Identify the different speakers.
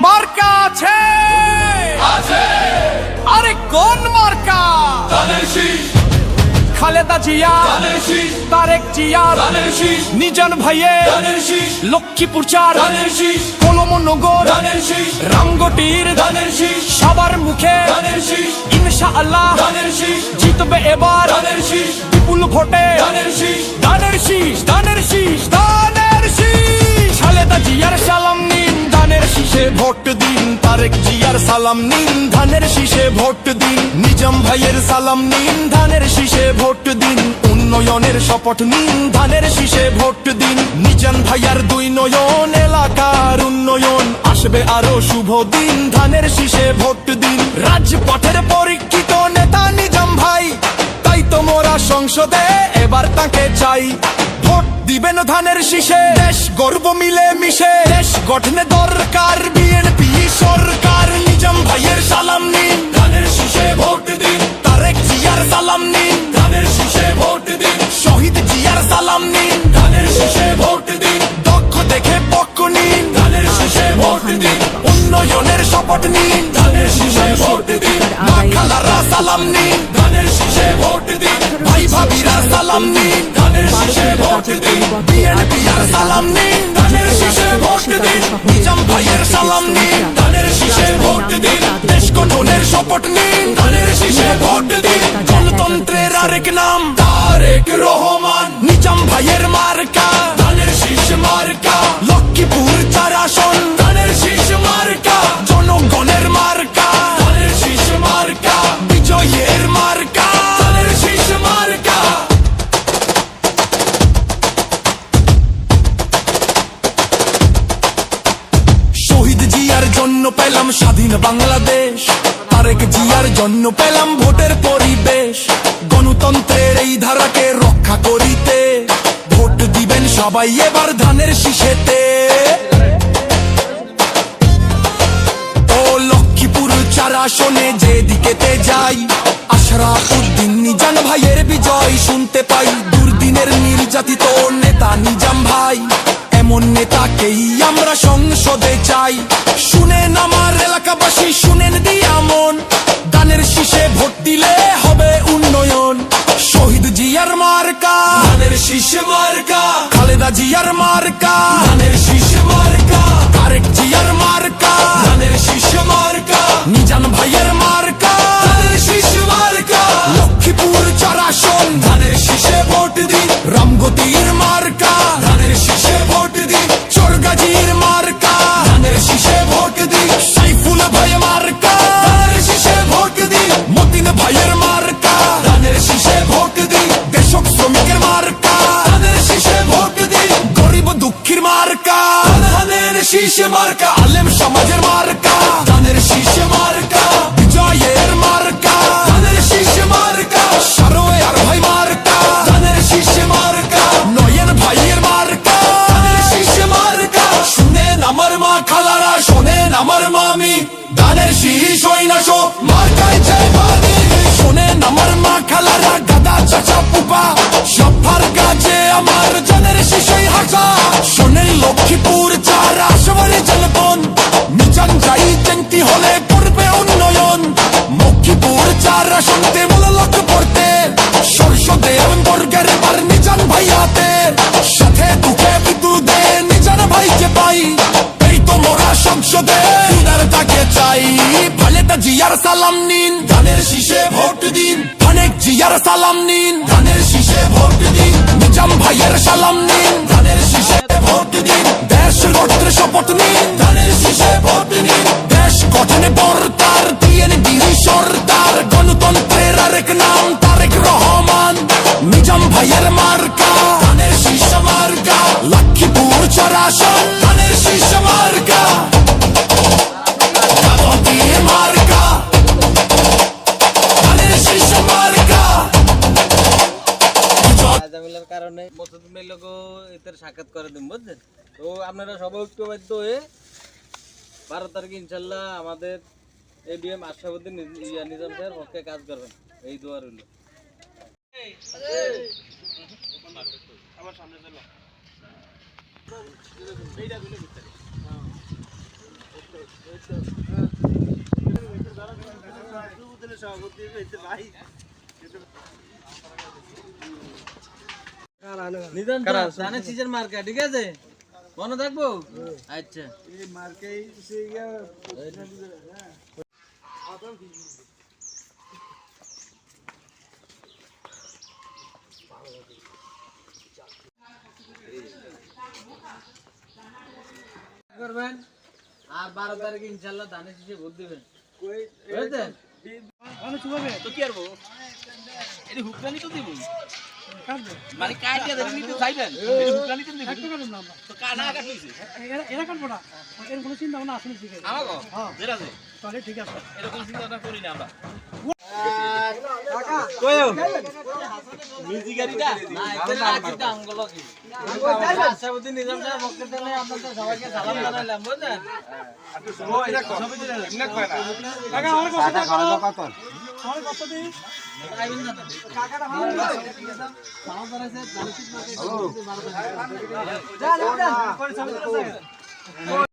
Speaker 1: মার্কা আছে আরে কোন মার্কা? খালেদা জিয়া, তারেক জিয়া, নিজান ভাইয়ে, লক্ষ্মীপুর চার, কলমনগর, রামগটির সবার মুখে ইনশাআল্লাহ জিতবে এবার বিপুল ভোটে। ধানের শীষ, ধানের শীষ, ধানের শীষ। খালেদা জিয়ার সালাম নিন, ধানের শীষে ভোট দিন। তারেক জিয়ার সালাম নিন, ধানের শীষে ভোট দিন। নিজাম ভাইয়ের সালাম নিন, ধানের শীষে ভোট দিন। উন্নয়নের শপথ নিন, ধানের শীষে ভোট দিন। নিজাম ভাইয়ার দুই নয়ন, এলাকার উন্নয়ন আসবে আরো শুভ দিন। ধানের শীষে ভোট দিন। রাজপথের পরীক্ষিত নেতা নিজাম ভাই, তাই তো মোরা সংসদে এবার তাকে চাই। ভোট দিবেন ধানের শীষে, দেশ গর্ব মিলে মিশে দেশ গঠনে দরকার বিএনপি সরকার। নিজাম ভাইয়ের সালাম নিন, ধানের শীষে ভোট দিন। তারেক জিয়ার সালাম নিন, ধানের শীষে ভোট দিন। শহীদ জিয়ার সালাম নিন, ধানের শীষে ভোট দিন। দক্ষ দেখে পক্ষ নিন, ধানের শীষে ভোট দিন। উন্নয়নের শপথ নিন, ধানের শীষে ভোট দিন। মা খালারা সালাম নিন, ধানের শীষে ভোট দিন। ভাই ভাবিরা সালাম নিন, ধানের শীষে ভোট দিন। বিএনপির সালাম নিন, ধানের শীষে ভোট দিন। নিজাম ভাইয়ের সালাম নিন, ধানের শীষে ভোট দিন। দেশ গঠনের শপথ নিন, ধানের শীষে ভোট দিন। গণতন্ত্রের আরেক নাম তারেক রহমান। নিজাম ভাইয়ের মার্কা ধানের শীষ মার্কা। লক্ষ্মীপুর চার আসন ধানের শীষ মার্কা। জনগণের মার্কা ধানের শীষ মার্কা। বিজয়ের মার্কা ধানের শীষ মার্কা। শহীদ জিয়ার জন্য পেলাম স্বাধীন বাংলাদেশ। তারেক জিয়ার জন্য পেলাম ভোটের পরিবেশ। গণতন্ত্রের এই ধারাকে রক্ষা করিতে ভোট দিবেন সবাই এবার ধানের শীষেতে। ও লক্ষ্মীপুর চার আসনে যেদিকেতে যাই, আশরাফুদ্দিন নিজাম ভাইয়ের বিজয় শুনতে পাই। দুর্দিনের নির্যাতিত নেতা নিজাম ভাই, এমন নেতাকেই আমরা সংসদে চাই। শুনেন আমার এলাকাবাসী, শুনেন দিয়া মন, ধানের শীষে ভোট দিলে হবে উন্নয়ন। শহীদ জিয়ার মার্কা ধানের শীষ মার্কা। খালেদা জিয়ার মার্কা ধানের শীষ মার্কা। তারেক জিয়ার মার্কা ধানের শীষ মার্কা। নিজাম ভাইয়ের মার্কা ধানের শীষ মার্কা। লক্ষ্মীপুর চার আসন ধানের শীষে ভোট দিন। রামগতির মার্কা ধানের শীষে ভোট দিন। চরগাজীর মার্কা ধানের শীষে ভোট দিন। সাইফুল ভাই মার্কা ধানের শীষে ভোট দিন। মতিন ভাইয়ের মার্কা ধানের শীষে ভোট দিন। কৃষক শ্রমিকের মার্কা ধানের শীষে ভোট দিন। গরিব দুঃখীর মার্কা ধানের শীষ মার্কা। আলেম সমাজের মার্কা ধানের শীষ মার্কা। বিজয়ের মার্কা ধানের শীষ মার্কা। সারোয়ার ভাই মার্কা ধানের শীষ মার্কা। নয়ন ভাইয়ের মার্কা ধানের শীষ মার্কা। শুনেন আমার মা খালারা, শোনেন আমার মামি, ধানের শীষ হই না সো মার্কায় জয় বাণী। শোনেন আমার মা খালারা, দাদা চাচা পুপা, সবার কাছে আমার ধানের শীষই হাসা। শোনেন লক্ষ্মীপুর চার আসবারে জনগণ, নিজাম যাই চেংটি হলে করবে উন্নয়ন। লক্ষ্মীপুর চার আসনতে বলে লক্ষ্য পড়তে সরস্বদেব বর্গের বার নিজাম ভাই হাতে। সাথে দুঃখে বিদ্যুদে নিজাম ভাইকে পাই, এই তো মোরা সংসদে তাকে চাই। খালেদা জিয়ার সালাম নিন, ধানের শীষে ভোট দিন। অনেক জিয়ার সালাম নিন, ধানের শীষে ভোট দিন। নিজাম ভাইয়ের সালাম নিন, ধানের শীষে ভোট দিন। দেশ গঠনের শপথ নিন, ধানের শীষে ভোট দিন। দেশ গঠনে বর্তার বিএনপি সরকার। গণতন্ত্রের আরেক নাম তারেক রহমান। নিজাম ভাইয়ের মার্কা ধানের শীষ মার্কা। লক্ষ্মীপুর চার আসন ধানের শীষ মার্কা। মার্কা ধানের শীষ মার্কা।
Speaker 2: ঝামেলার কারণে মসজিদের লোক এদের সাক্ষাৎ করে দিন, বুঝছেন? তো আপনারা সবাই ঐক্যবদ্ধ হয়ে 12 তারিখে ইনশাল্লাহ আমাদের এডিএম আশরাফুদ্দিন নিজাম সাহেবের পক্ষে কাজ করবেন, এই দোয়া রইল। আমার সামনে চলো। নিজাম ধানের সিজন মার্কা ঠিক আছে মনে থাকবো আচ্ছা করবেন আর 12 তারিখে ইনশাআল্লাহ ধানের শীষে ভোট দিবেন বুঝছেন
Speaker 3: তো কি করবো এটি হুকরানি তো দিব মানে কাটিয়া দেবেন নিতে চাইবেন হুকরানি তো দিব তো কানা কাটলিছে
Speaker 4: এরা কাটবো না এর কোনো চিন্তা ভাবনা আসলে ঠিক আছে
Speaker 3: আমাগো
Speaker 4: হ্যাঁ
Speaker 3: যেটা আছে
Speaker 4: তাহলে ঠিক আছে
Speaker 3: এরকম চিন্তা ভাবনা করি না আমরা
Speaker 2: কয়ও
Speaker 3: মিউজিক গাড়িটা
Speaker 2: না এখানে আজকে আঙ্গুল কি আশাবুদ্দিন নিজাম সাহেব পক্ষ থেকে আপনাদের সবাইকে সালাম জানাইলাম বুঝছেন
Speaker 4: কাকা আমার কষ্ট করো আমার কষ্ট দিই
Speaker 2: আইবেন না কাকাটা ভালো সালাম জানাইছে ধানের শীষ মার্কে 12 তারিখে
Speaker 4: যা যা করে সবাই